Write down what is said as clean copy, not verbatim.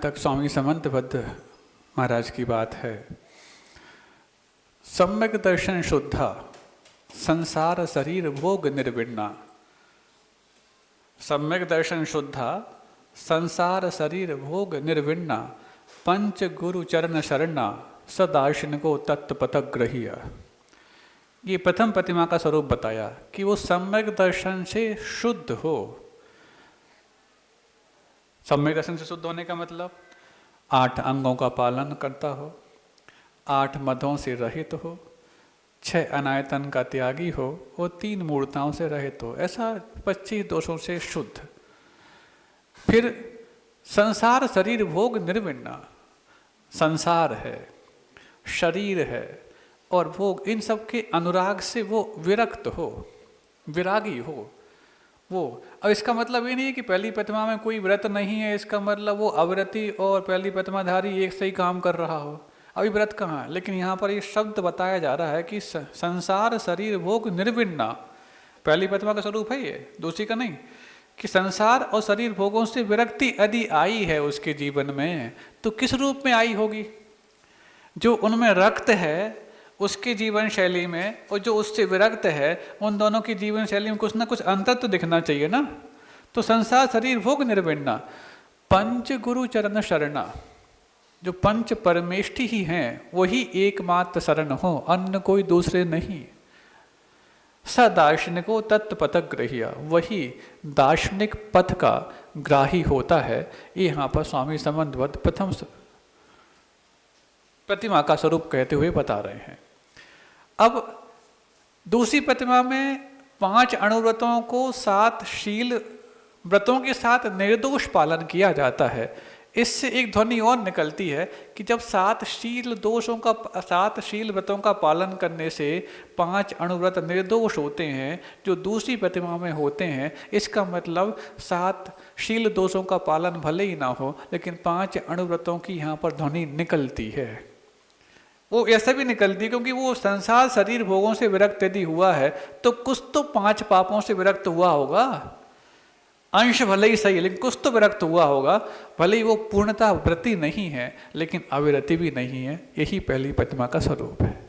तक स्वामी समंतबद्ध महाराज की बात है। सम्यक दर्शन शुद्धा संसार शरीर भोग निर्विण्णा। सम्यक दर्शन शुद्धा संसार शरीर भोग निर्विण्णा। पंच गुरु चरण शरणा सदाशिन को तत्पथक ग्रहिया। ये प्रथम प्रतिमा का स्वरूप बताया कि वो सम्यक दर्शन से शुद्ध हो। सम्यक दर्शन से शुद्ध होने का मतलब 8 अंगों का पालन करता हो, 8 मदों से रहित हो, 6 अनायतन का त्यागी हो और 3 मूर्ताओं से रहित हो, ऐसा 25 दोषों से शुद्ध। फिर संसार शरीर भोग निर्विण्णा। संसार है, शरीर है और भोग, इन सब के अनुराग से वो विरक्त हो, विरागी हो वो। अब इसका मतलब ये नहीं है कि पहली प्रतिमा में कोई व्रत नहीं है, इसका मतलब वो अव्रती और पहली प्रतिमाधारी एक से ही काम कर रहा हो। अभी व्रत कहाँ है, लेकिन यहाँ पर ये शब्द बताया जा रहा है कि संसार शरीर भोग निर्विण्णा। पहली प्रतिमा का स्वरूप है ये, दूसरी का नहीं। कि संसार और शरीर भोगों से विरक्ति यदि आई है उसके जीवन में तो किस रूप में आई होगी? जो उनमें रक्त है उसके जीवन शैली में और जो उससे विरक्त है उन दोनों की जीवन शैली में कुछ ना कुछ अंतर तो दिखना चाहिए ना। तो संसार शरीर भोग निर्विण्णा। पंच गुरु चरण शरणा। जो पंच परमेष्ठी ही हैं वही एकमात्र शरण हो, अन्य कोई दूसरे नहीं। स दार्शनिको तत्पथक ग्रहिया। वही दार्शनिक पथ का ग्राही होता है। ये यहाँ पर स्वामी समंतबद्ध प्रथम प्रतिमा का स्वरूप कहते हुए बता रहे हैं। अब दूसरी प्रतिमा में 5 अणुव्रतों को 7 शील व्रतों के साथ निर्दोष पालन किया जाता है। इससे एक ध्वनि और निकलती है कि जब 7 शील व्रतों का पालन करने से 5 अणुव्रत निर्दोष होते हैं जो दूसरी प्रतिमा में होते हैं, इसका मतलब 7 शील दोषों का पालन भले ही ना हो लेकिन 5 अणुव्रतों की यहाँ पर ध्वनि निकलती है। वो ऐसे भी निकलती है क्योंकि वो संसार शरीर भोगों से विरक्त यदि हुआ है तो कुछ तो 5 पापों से विरक्त हुआ होगा। अंश भले ही सही लेकिन कुछ तो विरक्त हुआ होगा। भले ही वो पूर्णतः व्रती नहीं है लेकिन अविरति भी नहीं है। यही पहली प्रतिमा का स्वरूप है।